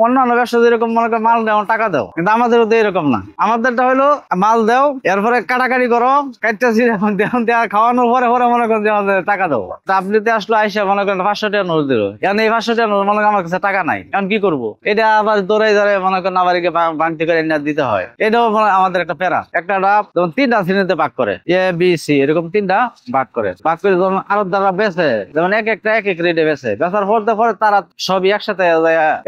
অন্যান্য ব্যবসা যেরকম মনে করো মাল দাও টাকা দাও, কিন্তু আমাদের তো এরকম না। আমাদেরটা হলো মাল দাও, এরপরে কাটাকাটি করো, কাটতেছি দেওয়া খাওয়ানোর পরে পরে মনে করেন যে আমাদের টাকা দাও। তা আপনি তো আসলো আইসা মনে করেন 500 টাকা নোট দিল, এখন এই 500 টাকা নোট মনে করেন আমার কাছে টাকা নাই, এখন কি করবো? এটা আবার দৌড়াই দৌড়াই মনে করেন আবার বাংতি করে দিতে হয়। এটাও আমাদের একটা প্যারা। একটা ডাব যেমন 3টা শ্রেণীতে ভাগ করে, এ বি সি এরকম 3টা ভাগ করে যখন আরো দ্বারা বেচে, যেমন এক একটা এক এক রেটে বেচে, বেচার পরে তারা সবই একসাথে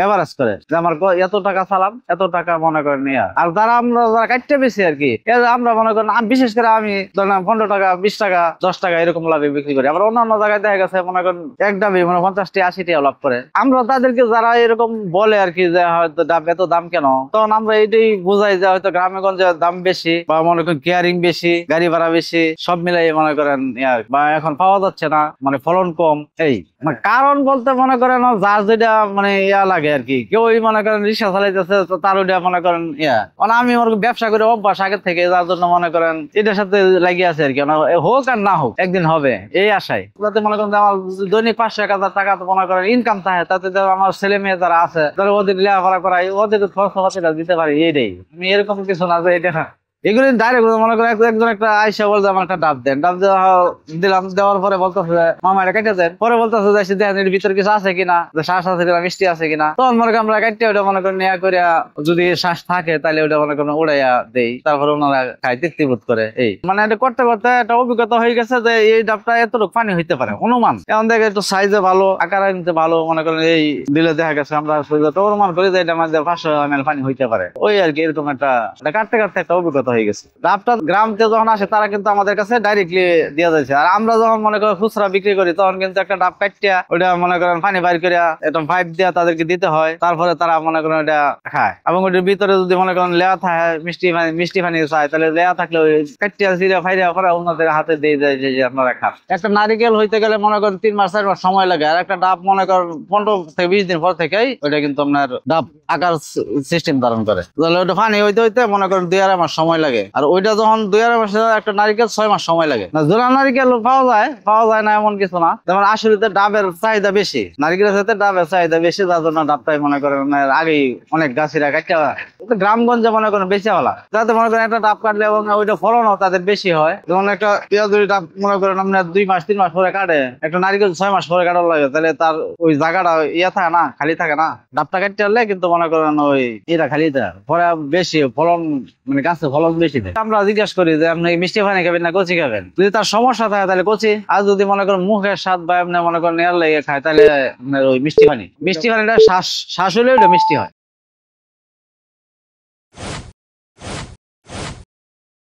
এভারেজ করে যে আমার এত টাকা চালাম, এত টাকা মনে করেন নিয়ে। আর যারা আমরা যারা কাটতে বেশি আর কি, আমরা মনে করেন বিশেষ করে আমি ধরেন 15 টাকা 20 টাকা 10 টাকা এরকম লাভে বিক্রি করি। আবার অন্যান্য জায়গায় দেখা গেছে মনে করেন এক ডাবে মানে 50 80 টাকা লাভ করে। আমরা তাদেরকে যারা এরকম বলে আর কি যে হয়তো ডাব এত দাম কেন, তখন আমরা এইটাই বোঝাই যে হয়তো গ্রামে গঞ্জে দাম বেশি, বা মনে করেন কেয়ারিং বেশি, গাড়ি ভাড়া বেশি, সব মিলাই মনে করেন বা এখন পাওয়া যাচ্ছে না, মানে ফলন কম। এই কারণ বলতে মনে করেন যার যেটা মানে লাগে আর কি। কেউ মনে করেন রিক্সা চালাইতেছে, তো তার ওইটা মনে করেন মানে আমি ব্যবসা করে অভ্যাস আগের থেকে, যার জন্য মনে করেন এটার সাথে লাগিয়ে আছে আর কি। হোক আর না হোক একদিন হবে এই আশায়, যাতে মনে করেন আমার দৈনিক 500-1000 টাকা তো মনে করেন ইনকাম থাকে, তাতে আমার ছেলে মেয়ে যারা আছে তারা ওদের লেখাপড়া করাই, ওদের খরচা দিতে পারি। এইটাই আমি এরকম কিছু না যে এটা এগুলো ডাইরেক্ট মনে করেন একজন একটা আইসা বলতে আমার একটা ডাব দেন, ডাব দিলাম, দেওয়ার পরে বলতেছে মামা এটা কেটে দেন, পরে বলতেছে যে দেখেন এর ভিতরে কিছু আছে কিনা, যে শ্বাস আছে কিনা, মিষ্টি আছে কিনা। তখন মনে করেন আমরা কাটতে ওটা মনে করেন নেওয়া করে, যদি শ্বাস থাকে তাহলে ওটা মনে করেন উড়াইয়া দেই, তারপরে ওনারা খাই তৃপ্তি বোধ করে। এই মানে এটা করতে করতে একটা অভিজ্ঞতা হয়ে গেছে যে এই ডাবটা এতটুকু পানি হইতে পারে অনুমান। এখন দেখে একটু সাইজে ভালো, আকার নিতে ভালো, মনে করেন এই দিলে দেখা গেছে আমরা অনুমান করি যে এটা আমাদের 500 ml পানি হইতে পারে। ওই আর কি, এরকম একটা কাটতে কাটতে একটা অভিজ্ঞতা হয়ে গেছে। ডাবটা গ্রাম থেকে যখন আসে তারা কিন্তু আমাদের কাছে ডাইরেক্টলি দিয়ে যাচ্ছে। আর আমরা যখন মনে করেন খুচরা বিক্রি করি, তখন কিন্তু একটা ডাব কাটিয়া ওটা মনে করেন পানি বাইর করিয়া একটা পাইপ দিয়া তাদেরকে দিতে হয়, তারপরে তারা মনে করেন ওটা খায়। এবং ওটার ভিতরে যদি মনে করেন লেয়া থাকে, মিষ্টি পানি চায়, তাহলে লেয়া থাকলে ওই কাটিয়া জিরা ফাইরা করে ওনাদের হাতে দিয়ে দেয় যে আপনারা খান। একটা নারিকেল হইতে গেলে মনে করেন 3 মাস 4 মাস সময় লাগে। আর একটা ডাব মনে করেন 15 থেকে 20 দিন পর থেকেই ওইটা কিন্তু আপনার ডাব আকার সিস্টেম ধারণ করে। তাহলে ওটা পানি হইতে হইতে মনে করেন 2-2.5 মাস সময় লাগে। আর ওইটা যখন 2-2.5 মাস, একটা নারিকেল 6 মাস সময় লাগে। না জোড়া নারিকেল পাওয়া যায় না এমন কিছু না। যেমন আসলে ডাবের চাহিদা বেশি, নারিকেলের সাথে ডাবের চাহিদা বেশি, যার জন্য ডাবটাই মনে করেন আগেই অনেক গাছিরা কাটা গ্রামগঞ্জে মনে করেন বেশি হলা, যাতে মনে করেন একটা ডাব কাটলে এবং ওইটা ফলনও তাদের বেশি হয়। যেমন একটা পেঁয়াজুরি ডাব মনে করেন আপনার 2 মাস 3 মাস পরে কাটে, একটা নারিকেল 6 মাস পরে কাটার লাগে, তাহলে তার ওই জায়গাটা থাকে না, খালি থাকে না। ডাবটা কাটতে হলে কিন্তু মনে করেন ওই এটা খালি দেয় পরে বেশি ফলন, মানে গাছে ফলন বেশি দেয়। আমরা জিজ্ঞাসা করি যে আপনি মিষ্টি পানি খাবেন না কচি খাবেন, যদি তার সমস্যা থাকে তাহলে কচি, আর যদি মনে করেন মুখের স্বাদ বা আপনি মনে করেন নেয়ার লেগে খায় তাহলে ওই মিষ্টি পানিটা শ্বাস হলে ওটা মিষ্টি হয়।